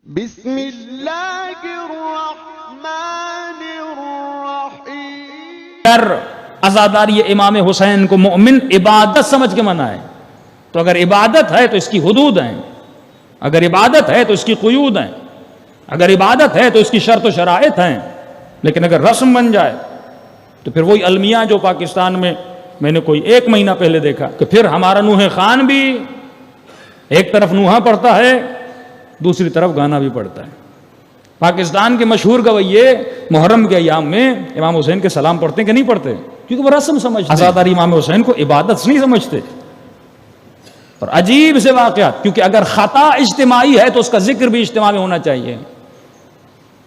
بسم اللہ الرحمن الرحیم۔ اگر عزاداری امام حسین کو مومن عبادت سمجھ کے منائے تو اگر عبادت ہے تو اس کی حدود ہیں، اگر عبادت ہے تو اس کی قیود ہیں، اگر عبادت ہے تو اس کی شرط و شرائط ہیں، لیکن اگر رسم بن جائے تو پھر وہی المیہ جو پاکستان میں نے کوئی 1 مہینہ پہلے دیکھا کہ پھر ہمارا نوحہ خان بھی ایک طرف نوحہ پڑھتا ہے دوسری طرف گانا بھی پڑھتا ہے۔ پاکستان کے مشہور گویے محرم کے ایام میں امام حسین کے سلام پڑھتے کہ نہیں پڑھتے؟ کیونکہ وہ رسم سمجھتے، عزاداری امام حسین کو عبادت نہیں سمجھتے۔ اور عجیب سے واقعات، کیونکہ اگر خطا اجتماعی ہے تو اس کا ذکر بھی اجتماع میں ہونا چاہیے۔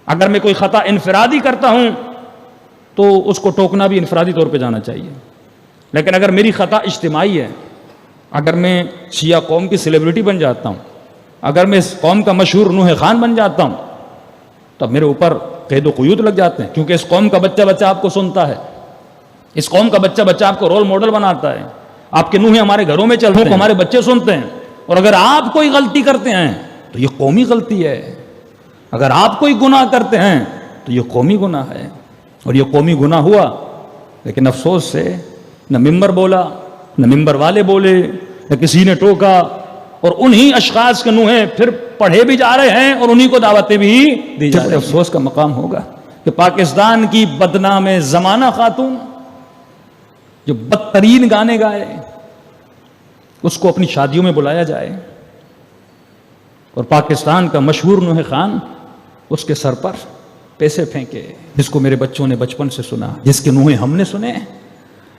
اگر میں کوئی خطا انفرادی کرتا ہوں تو اس کو ٹوکنا بھی انفرادی طور پہ جانا چاہیے، لیکن اگر میری خطا اجتماعی ہے، اگر میں شیعہ قوم کی سیلیبریٹی بن جاتا ہوں، اگر میں اس قوم کا مشہور نوحہ خان بن جاتا ہوں، تب میرے اوپر قید و قیود لگ جاتے ہیں، کیونکہ اس قوم کا بچہ بچہ آپ کو سنتا ہے، اس قوم کا بچہ بچہ آپ کو رول ماڈل بناتا ہے، آپ کے نوحے ہمارے گھروں میں چلتے ہیں، ہمارے بچے سنتے ہیں، اور اگر آپ کوئی غلطی کرتے ہیں تو یہ قومی غلطی ہے، اگر آپ کوئی گناہ کرتے ہیں تو یہ قومی گناہ ہے، اور یہ قومی گناہ ہوا، لیکن افسوس سے نہ ممبر بولا، نہ ممبر والے بولے، نہ کسی نے ٹوکا، اور انہی اشخاص کے نوحے پھر پڑھے بھی جا رہے ہیں اور انہی کو دعوتیں بھی دی جا رہی ہیں۔ افسوس کا مقام ہوگا کہ پاکستان کی بدنام زمانہ خاتون جو بدترین گانے گائے اس کو اپنی شادیوں میں بلایا جائے، اور پاکستان کا مشہور نوحہ خان اس کے سر پر پیسے پھینکے، جس کو میرے بچوں نے بچپن سے سنا، جس کے نوحے ہم نے سنے۔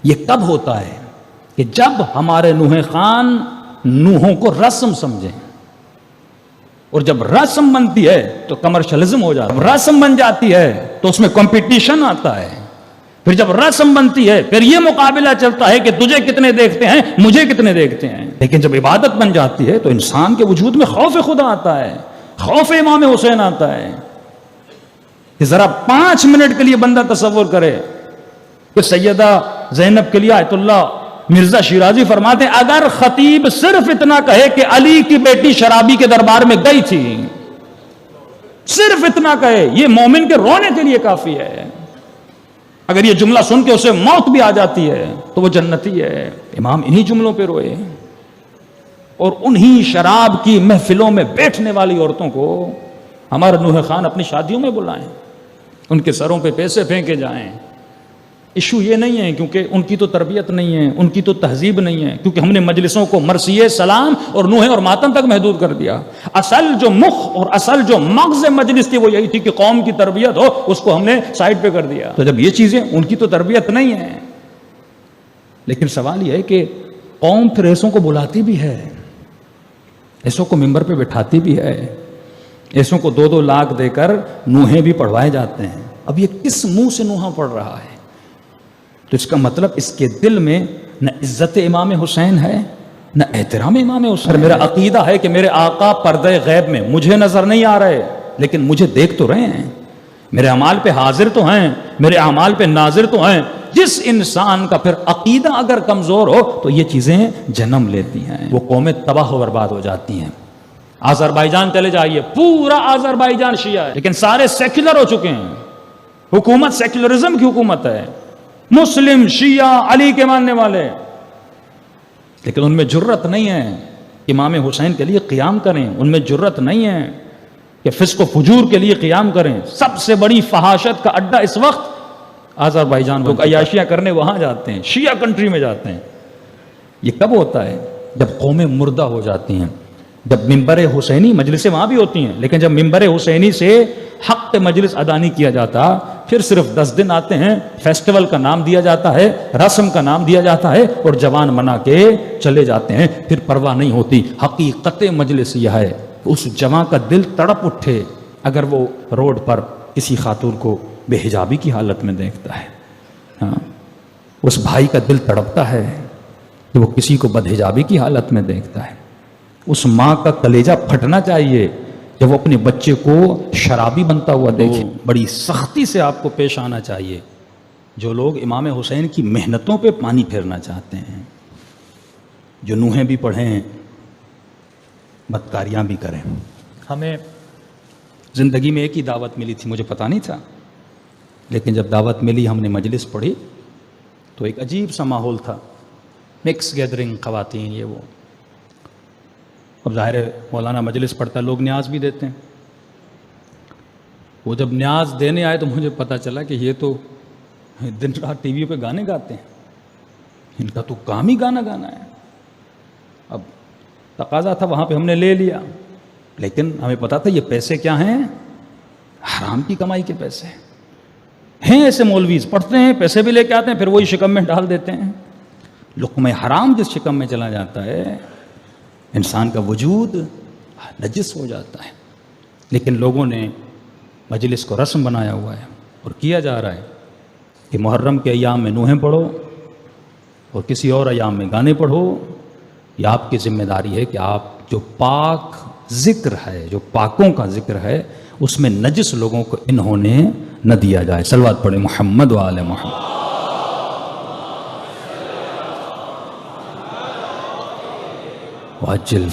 یہ کب ہوتا ہے؟ کہ جب ہمارے نوحہ خان نوحوں کو رسم سمجھیں، اور جب رسم بنتی ہے تو کمرشلزم ہو جاتا ہے، جب رسم بن جاتی ہے تو اس میں کمپٹیشن آتا ہے، پھر جب رسم بنتی ہے پھر یہ مقابلہ چلتا ہے کہ تجھے کتنے دیکھتے ہیں مجھے کتنے دیکھتے ہیں، لیکن جب عبادت بن جاتی ہے تو انسان کے وجود میں خوف خدا آتا ہے، خوف امام حسین آتا ہے۔ کہ ذرا 5 منٹ کے لیے بندہ تصور کرے کہ سیدہ زینب کے لیے آیت اللہ مرزا شیرازی فرماتے ہیں اگر خطیب صرف اتنا کہے کہ علی کی بیٹی شرابی کے دربار میں گئی تھی، صرف اتنا کہے، یہ مومن کے رونے کے لیے کافی ہے۔ اگر یہ جملہ سن کے اسے موت بھی آ جاتی ہے تو وہ جنتی ہے۔ امام انہی جملوں پہ روئے، اور انہی شراب کی محفلوں میں بیٹھنے والی عورتوں کو ہمارا نوحہ خان اپنی شادیوں میں بلائیں، ان کے سروں پہ پیسے پھینکے جائیں۔ ایشو یہ نہیں ہے کیونکہ ان کی تو تربیت نہیں ہے، ان کی تو تہذیب نہیں ہے، کیونکہ ہم نے مجلسوں کو مرثیے، سلام اور نوحے اور ماتم تک محدود کر دیا۔ اصل جو مخ اور اصل جو مغز مجلس تھی وہ یہی تھی کہ قوم کی تربیت ہو، اس کو ہم نے سائڈ پہ کر دیا۔ تو جب یہ چیزیں ان کی تو تربیت نہیں ہے، لیکن سوال یہ ہے کہ قوم پھر ایسوں کو بلاتی بھی ہے، ایسوں کو ممبر پہ بٹھاتی بھی ہے، ایسوں کو 2-2 لاکھ دے کر نوحے بھی پڑھوائے جاتے ہیں۔ اب یہ کس منہ سے نوحہ پڑھ رہا ہے؟ تو اس کا مطلب اس کے دل میں نہ عزت امام حسین ہے نہ احترام امام حسین۔ میرا عقیدہ ہے کہ میرے آقا پردہ غیب میں مجھے نظر نہیں آ رہے، لیکن مجھے دیکھ تو رہے ہیں، میرے اعمال پہ حاضر تو ہیں، میرے اعمال پہ ناظر تو ہیں۔ جس انسان کا پھر عقیدہ اگر کمزور ہو تو یہ چیزیں جنم لیتی ہیں، وہ قومیں تباہ و برباد ہو جاتی ہیں۔ آذربائیجان چلے جائیے، پورا آذربائیجان شیعہ ہے، لیکن سارے سیکولر ہو چکے ہیں، حکومت سیکولرزم کی حکومت ہے، مسلم شیعہ علی کے ماننے والے، لیکن ان میں جرت نہیں ہے امام حسین کے لیے قیام کریں، ان میں جرت نہیں ہے کہ فسق و فجور کے لیے قیام کریں۔ سب سے بڑی فحاشت کا اڈا اس وقت آذربائیجان، لوگ عیاشیاں کرنے وہاں جاتے ہیں، شیعہ کنٹری میں جاتے ہیں۔ یہ کب ہوتا ہے؟ جب قومیں مردہ ہو جاتی ہیں، جب ممبر حسینی، مجلسیں وہاں بھی ہوتی ہیں، لیکن جب ممبر حسینی سے حق مجلس ادا نہیں کیا جاتا، پھر صرف 10 دن آتے ہیں، فیسٹیول کا نام دیا جاتا ہے، رسم کا نام دیا جاتا ہے، اور جوان منا کے چلے جاتے ہیں، پھر پرواہ نہیں ہوتی۔ حقیقت مجلس یہ ہے اس جوان کا دل تڑپ اٹھے اگر وہ روڈ پر کسی خاتون کو بے حجابی کی حالت میں دیکھتا ہے، ہاں، اس بھائی کا دل تڑپتا ہے کہ وہ کسی کو بد حجابی کی حالت میں دیکھتا ہے۔ اس ماں کا کلیجہ پھٹنا چاہیے جب وہ اپنے بچے کو شرابی بنتا ہوا دیکھے۔ بڑی سختی سے آپ کو پیش آنا چاہیے جو لوگ امام حسین کی محنتوں پہ پانی پھیرنا چاہتے ہیں، جو نوحیں بھی پڑھیں بدکاریاں بھی کریں۔ ہمیں زندگی میں ایک ہی دعوت ملی تھی، مجھے پتہ نہیں تھا، لیکن جب دعوت ملی ہم نے مجلس پڑھی تو ایک عجیب سا ماحول تھا، مکس گیدرنگ، خواتین یہ وہ. اب ظاہر ہے مولانا مجلس پڑھتا ہے، لوگ نیاز بھی دیتے ہیں. وہ جب نیاز دینے آئے تو مجھے پتہ چلا کہ یہ تو دن رات ٹی وی پہ گانے گاتے ہیں، ان کا تو کام ہی گانا گانا ہے. اب تقاضا تھا وہاں پہ ہم نے لے لیا، لیکن ہمیں پتا تھا یہ پیسے کیا ہیں، حرام کی کمائی کے پیسے ہیں. ایسے مولویز پڑھتے ہیں، پیسے بھی لے کے آتے ہیں، پھر وہی شکم میں ڈال دیتے ہیں. لقمہ حرام جس شکم میں چلا جاتا ہے انسان کا وجود نجس ہو جاتا ہے. لیکن لوگوں نے مجلس کو رسم بنایا ہوا ہے اور کیا جا رہا ہے کہ محرم کے ایام میں نوحیں پڑھو اور کسی اور ایام میں گانے پڑھو. یہ آپ کی ذمہ داری ہے کہ آپ جو پاک ذکر ہے، جو پاکوں کا ذکر ہے، اس میں نجس لوگوں کو ان ہونے نہ دیا جائے. صلوات پڑھیں محمد و آل محمد. وعجل